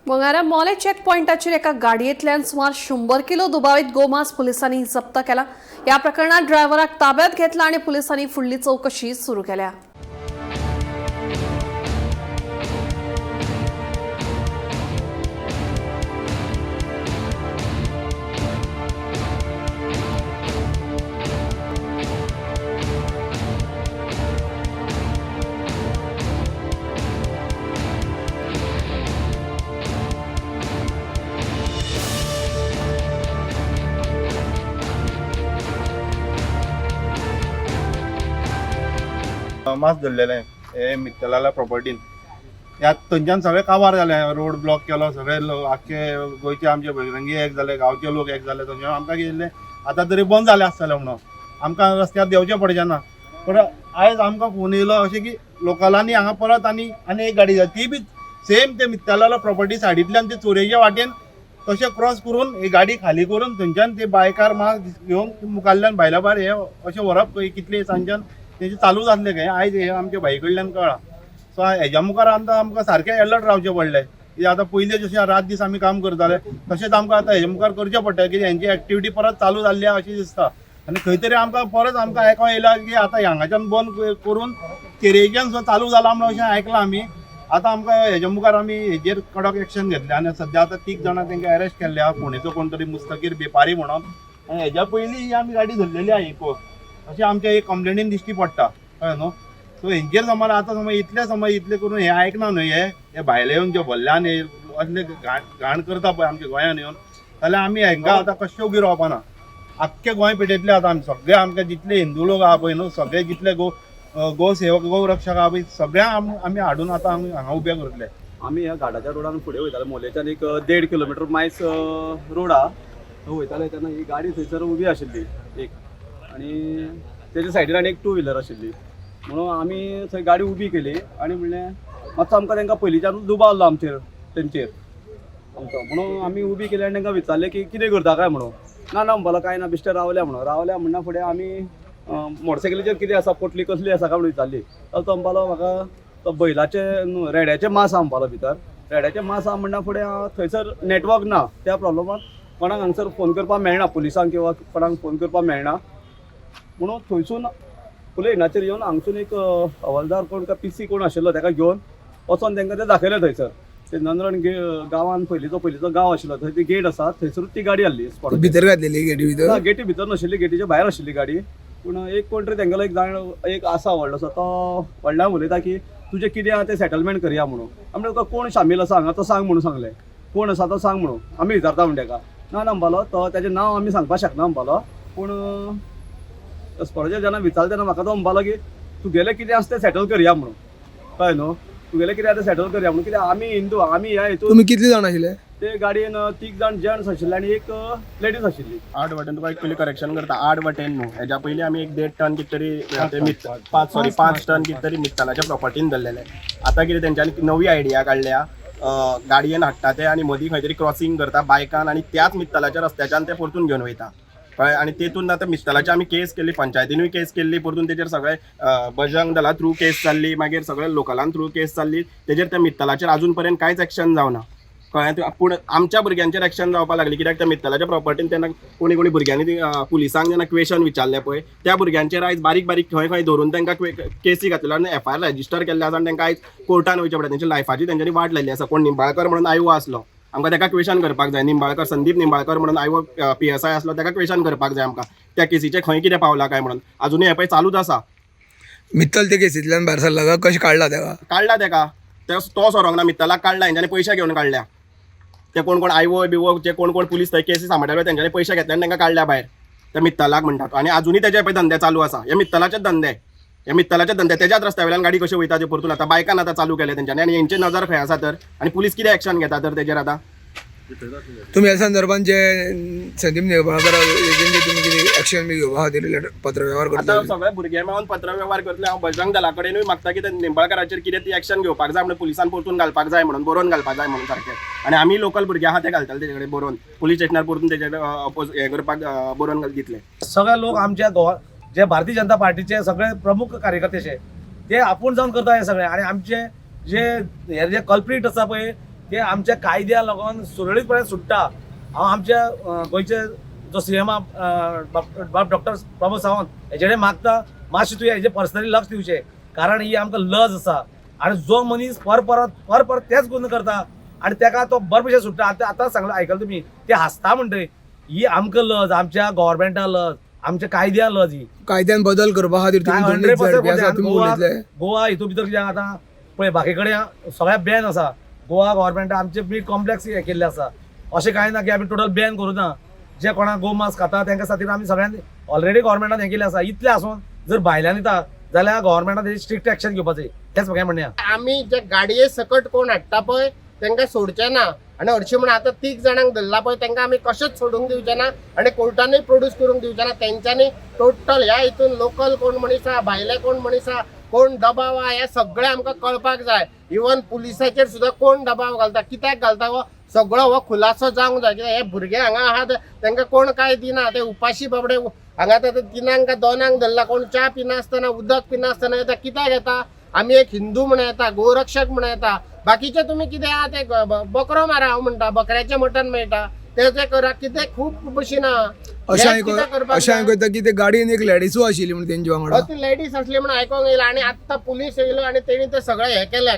मंगळारा मोले चेक पॉइंटाचेर एका गाडयेंतल्यान सुमार 100 किलो दुबावित गोमांस पुलिसांनी जप्त केला। या प्रकरणात ड्रायव्हराक ताब्यात घेतला आणि पुलिसांनी फुडली चौकशी सुरू केल्या। मास धरलेले हे मित्तलाला प्रॉपर्टीन यात थंयच्यान सगळे काबार जाले, रोड ब्लॉक केलो, सगळे आख्खे गोंयचे आमचे बजरंगी एक जाले, गांवचे लोक एक जाले। थंयच्यान आमकां कितें आतां तरी बंद जाले आसतलें म्हणून आमकां रस्त्यार देंवचें पडचें ना। पण आयज आमकां फोन येयलो अशें की लोकलांनी हांगा परत आनी एक गाडी जाय, ती बी सेम ते मित्तलाला प्रॉपर्टी सायडींतल्यान ते चोरेच्या वाटेन तशें क्रॉस करून ही गाडी खाली करून थंयच्यान ते बायकार मास घेवन मुखारल्यान भायल्या भायर हे अशें व्हरप कितले सांच्यान तेजे चालू जातले काय आयज हे आमच्या भाई कडल्यान कळ्ळा। सो हेज्या मुखार आमकां सारकें अलर्ट रावचें पडलें की आतां पयलीं जशें रात दीस आमी काम करताले तशेंच आमकां आतां हेज्या मुखार करचें पडटा की हेंची एक्टिविटी परत चालू जाल्ली अशें दिसता। आनी खंय तरी परत आमकां आयको येयला की आतां हांगाच्यान बंद करून केरेच्यान सुद्दां चालू जाला म्हणून अशें आयकलां आमी। आतां आमकां हेज्या मुखार आमी हेजेर कडक एक्शन घेतलें आनी सद्या आतां 3 जाणां तांकां अरेस्ट केल्ले आहा, पुणेचो कोण तरी मुस्तकीर बेपारी म्हणून। आनी हेज्या पयलीं ही आमी गाडी धरलेली आहा इको अशें आमच्या एक कंप्लेनीन दिश्टी पडटा कळ्ळें न्हू। सो हेंचेर समज आतां इतले करून हे आयकना न्हू हे भायले येवन जे भल्ल्यान हे असले घाण करता पळय आमच्या गोंयान येवन, जाल्यार आमी हांकां आतां कशें उगी रावपाना। आख्खे गोंय पेटयतले आतां आमी सगळे आमचे जितले हिंदू लोक आहा पळय न्हू, सगळे जितले गो सेवक गो रक्षक आहा पळय सगळ्यांक आमी हाडून आतां आमी हांगा उबे करतले। आमी ह्या घाटाच्या रोडान फुडें वयताले, मोलेच्यान एक 1.5 किलोमीटर मायस रोड आहा, थंय वयताले तेन्ना ही गाडी थंयसर उबी आशिल्ली एक, आनी तेजे सायडीन आनी एक 2 व्हिलर आशिल्ली म्हणून आमी थंय गाडी उबी केली आनी म्हणलें मातसो आमकां तांकां पयलींच्यानूच दुबाव आसलो तेंचेर आमचो, म्हणून आमी उबी केली आनी तांकां विचारलें की कितें करता काय म्हणून। ना म्हणपाक काय ना बिश्टें रावल्या म्हणना फुडें आमी मोटरसायकलीचेर कितें आसा पोटली कसली आसा काय म्हणून विचारली। तो म्हणपालो म्हाका तो बैलाचे रेड्याचें मांस आहा म्हणपालो भितर, रेड्याचें मांस आहा म्हणना फुडें थंयसर नेटवर्क ना, त्या प्रॉब्लमान कोणाक हांगसर फोन करपाक मेळना, पुलिसांक किंवा कोणाक फोन करपाक मेळना म्हणून थंयसून पुलेनाचेर येवन हांगसून एक हवालदार कोण काय PC कोण आशिल्लो ताका घेवन वचोन तांकां ते दाखयलें थंयसर ते नंदरण गांवान पयलींचो गांव आशिल्लो थंय ती गेट आसा थंयसरूच ती गाडी हाडली स्पॉटार भितर घातलेली गेटी भितर ना, गेटी भितर नाशिल्ली, गेटीच्या भायर आशिल्ली गाडी। पूण एक कोण तरी तांगेलो एक जाण एक आसा व्हडलो सो तो व्हडल्यान उलयता की तुजें कितें आहा तें सेटलमेंट करया म्हणून। आमी तुका कोण शामील आसा हांगा तो सांग म्हणून सांगलें, कोण आसा तो सांग म्हणून आमी विचारता म्हणटा ताका। ना म्हणपालो तो ताजें नांव आमी सांगपाक शकना म्हणपालो, पूण स्पॉटाचेर जेन्ना विचारलें तेन्ना म्हाका तो म्हणपालो की तुगेलें कितें आसा तें सेटल करया म्हणून, कळ्ळें न्हू, तुगेलें कितें आसा तें सेटल करया म्हणून। कित्याक आमी हिंदू आमी ह्या हितून तुम्ही कितले जाण आशिल्ले ते गाडयेन 3 जाण जेंट्स आशिल्ले आनी एक लेडीज आशिल्ली। 8 वाटेन तुका एक पयलीं करेक्शन करता, 8 वाटेन न्हू, हेज्या पयलीं आमी एक 1.5 टन कितें तरी 5 टन कितें तरी मित्तलाच्या प्रॉपर्टीन धरलेले। आतां कितें तेंच्यांनी नवी आयडिया काडल्या, गाडयेन हाडटा ते आनी मदीं खंय तरी क्रॉसींग करता बायकान आनी त्याच मित्तलाच्या रस्त्याच्यान ते परतून घेवन वयता कळ्ळें। आनी तेतून आतां मित्तलाची आमी केस केल्ली, पंचायतीनूय केस केल्ली, परतून तेजेर सगळे बजरंग दला थ्रू केस जाल्ली, मागीर सगळे लोकलां थ्रू केस जाल्ली, तेजेर त्या मित्तलाचेर अजून पर्यंत कांयच एक्शन जावना कळ्ळें। पूण आमच्या भुरग्यांचेर एक्शन जावपाक लागली, कित्याक त्या मित्तलाच्या प्रॉपर्टीन तेन्ना कोणी भुरग्यांनी पुलिसांक जेन्ना क्वेशन विचारले पळय त्या भुरग्यांचेर आयज बारीक खंय धरून तांकां केसी घातलेल्यो आनी FIR रजिस्टर केल्ले आसा आनी तांकां आयज कोर्टान वयचें पडटा, तेंच्या लायफाची तेंच्यांनी वाट लायल्ली आसा। कोण निंबाळकर म्हणून आयो आसलो, आमकां ताका क्वेशन करपाक जाय, निंबाळकर संदीप निंबाळकर म्हणून आयो PSI आसलो, ताका क्वेशन करपाक जाय आमकां त्या केसीचे खंय कितें पावला काय म्हणून। अजुनूय हे पळय चालूच आसा। मित्तल ते केसींतल्यान भायर सरला काय कशें काडला ताका तो सोरोंक ना, मित्तलाक काडला हेंच्यांनी पयशे घेवन काडल्या। ते कोण आयवो बिवो जे कोण पुलीस थंय केसी सांबाळटाले तेंच्यांनी पयशे घेतले आनी तांकां काडल्या भायर त्या मित्तलाक म्हणटात। आनी अजुनूय तेजे पळय धंदे चालू आसा, हे मित्तलाचेच धंदे तेज्याच रस्त्या वयल्यान गाडी कशी वयता ते परतून आतां बायकान आतां चालू केले तेंच्यांनी। आनी हेंची नजर खंय आसा तर, आनी पुलीस कितें एक्शन घेता तर तेजेर आतां। तुम्ही ह्या संदर्भात जे संदीप निंबाळकर तुम्ही कितें एक्शन बी घेवपा खातीर पत्रव्यवहार करता आतां सगळे भुरगे मेळून पत्रव्यवहार करतले। हांव बजरंग दला कडेनूय मागता की ते निंबाळकराचेर कितें ती एक्शन घेवपाक जाय म्हणून, पुलिसान परतून घालपाक जाय म्हणून, बरोवन घालपाक जाय म्हणून सारकें। आनी आमी लोकल भुरगे आहा ते घालतले तेजे कडेन बरोवन, पुलीस स्टेशनार परतून तेजे हे करपाक बरोवन दितले। सगळे लोक आमच्या जे भारतीय जनता पार्टीचे सगळे प्रमुख कार्यकर्ते ते आपूण जावन करता हे सगळे। आणि आमचे जे कल्प्रीट आसा पळय ते आमच्या कायद्या लागून सुरळीतपणे सुट्टा. हांव आमच्या गोंयचे जो CM बाब डॉक्टर प्रमोद सावंत हेचे कडेन मागता मातशें तुवें हेजे पर्सनली लक्ष दिवचें, कारण ही आमकां लज आसा आनी जो मनीस परत तेच गुन्हे करता आनी तेका तो बरे भशेन सुट्टा. आतां सांगला आयकला तुमी ते हांसता म्हणटरी ही आमकां लज, आमच्या गव्हर्मेंटा लज, आमच्या कायद्या लज ही. कायद्यान बदल करपा खातीर तुम्ही दोन्ही झडपी आसा, तुम्ही उलयतले. गोवा हितून भितर कित्याक आतां पळय बाकी कडेन सगळ्या बॅन आसा. गोवा गव्हर्मेंटा आमचे मीट कॉम्प्लेक्स हे केल्ले आसा. अशें कांय ना की आमी टोटल बॅन करूं ना. जे कोणाक गोमांस खाता तांकां खातीर आमी सगळ्यांनी ऑलरेडी गव्हर्मेंटान हें केलें आसा. इतलें आसून जर भायल्यान येता जाल्यार गव्हर्मेंटान तेजी स्ट्रिक्ट एक्शन घेवपाचें, तेच म्हाका म्हणणें आहा. आमी जे गाडये सकट कोण हाडटा पळय तांकां सोडचे ना आनी हरशीं म्हणून आतां 3 जाणांक धरला पळय तांकां आमी कशेंच सोडूंक दिवचे ना आनी कोर्टानूय प्रोड्यूस करूंक दिवचे ना. तेंच्यांनी टोटल ह्या हितून लोकल कोण मनीस आहा, भायले कोण मनीस आहा, कोण दबाव आहा हें सगळें आमकां कळपाक जाय. इवन पुलिसाचेर सुद्दां कोण दबाव घालता, कित्याक घालता हो सगळो हो खुलासो जावंक जाय. कित्याक हे भुरगे हांगा आहात तांकां कोण काय दिना, ते उपाशी बाबडे हांगा आतां 3 काय 2 धरला. कोण च्या पिनासतना उदक पिनासतना येता, कित्याक येता? आमी एक हिंदू म्हणून येता, गोरक्षक म्हणून येता. बाकीचे तुमी कितें आहा ते बकरो मारा हांव म्हणटा, बकऱ्याचें मटण मेळटा ते करा. कितें खूब भशेन अशें आयकता की ते गाडयेन एक लेडीजू आशिल्ली म्हणून तेंचे वांगडा. ती लेडीज असली म्हणून आयकोंक येयला आनी आत्तां पुलीस येयलो आनी तेणी ते सगळे हे केले,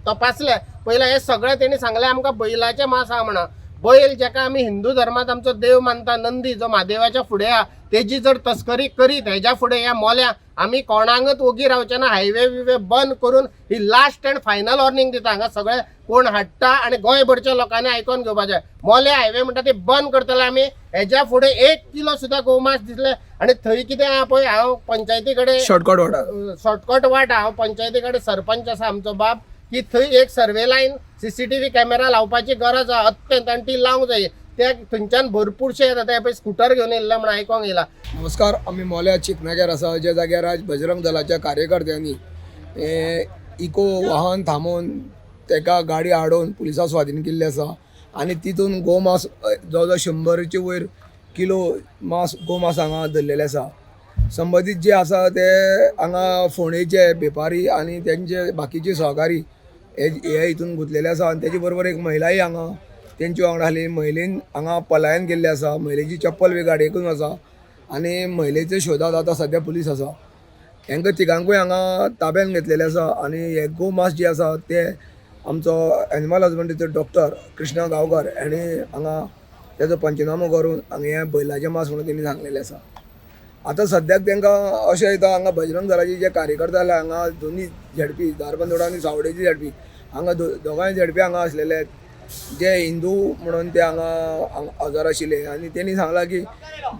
तपासले. पयलें हे सगळे तेणी सांगले आमकां बैलाचें मांस आहा म्हणा. बैल जेका आमी हिंदू धर्मांत आमचो देव मानता, नंदी जो महादेवाच्या फुडें आहा, तेजी जर तस्करी करीत हेज्या फुडें ह्या मोल्या आमी कोणाकच ओगी रावचे ना. हायवे बंद करून ही लास्ट एंड फायनल वॉर्निंग दिता. हांगा सगळे कोण हाडटा आनी गोंयभरच्या लोकांनी आयकोन घेवपाचें. मोल्या हायवे म्हणटा ते बंद करतले आमी. हेज्या फुडें 1 किलो सुद्दां गोमांस दिसले आनी थंय कितें आहा पळय, हांव पंचायती कडेन शॉर्टकट वाट हांव पंचायती कडेन सरपंच आसा आमचो बाब, की थंय एक सर्वे लायन CCTV कॅमेरा लावपाची गरज आहा अत्यंत आनी ती लावंक जाय. ते थंयच्यान भरपूरशे येता ते पळय स्कुटर घेवन येयल्ले म्हणून आयकोंक येयला. नमस्कार, आम्ही मोल्या चिकनाग्यार आसा, ज्या जाग्यार आज बजरंग दलाच्या कार्यकर्त्यांनी इको वाहन थांबोवन तेका गाडी हाडून पुलिसा स्वाधीन केल्ली आसा आनी तितून गोमांस जवळ 100चे वयर किलो गोमांस हांगा धरलेले आसा. संबंदीत जे आसा ते हांगा फोंडेचे बेपारी आनी तेंचे बाकीचे सहकारी हे हितून गुंतलेले आसा. आनी तेजे बरोबर एक महिलाय हांगा तेंचे वांगडा आसली. महिलेन हांगा पलायन गेल्ले आसा. महिलेची चप्पल बी गाडयेकून आसा आनी महिलेच्या शोधात आतां सद्या पुलीस आसा. हांकां तिगांकूय हांगा ताब्यान घेतलेले आसा आनी हे गोमांस जे आसा ते आमचो एनिमल हजबंड्रीचो डॉक्टर कृष्णा गांवकर हांणी हांगा तेजो पंचनामो करून हांगा हें बैलाचें मांस म्हणून तेणी सांगलेलें आसा. आतां सद्याक तांकां अशें येता हांगा बजरंग दलाचे जे कार्यकर्ते आसले हांगा दोन्ही झडपी धारबांदोडा आनी सावडेची झडपी हांगा दोगांय झडपी हांगा असलेले जे हिंदू म्हणून ते हांगा हजर आशिल्ले आनी तेणी सांगलां की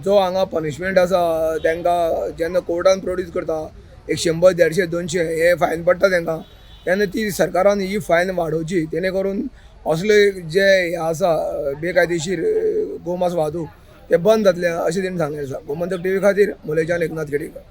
जो हांगा पनिशमेंट आसा तांकां जेन्ना कोर्टान प्रोड्यूस करता 100, 150, 200 हे फायन पडटा तांकां, तेन्ना ती सरकारान ही फायन वाडोवची, जेणे करून असले जे हे आसा बेकायदेशीर गोमांस वाहतूक ते बंद जातले अशें तेणी सांगलेलें आसा. गोमंतक TV खातीर मोलेच्यान एकनाथ केडेकर.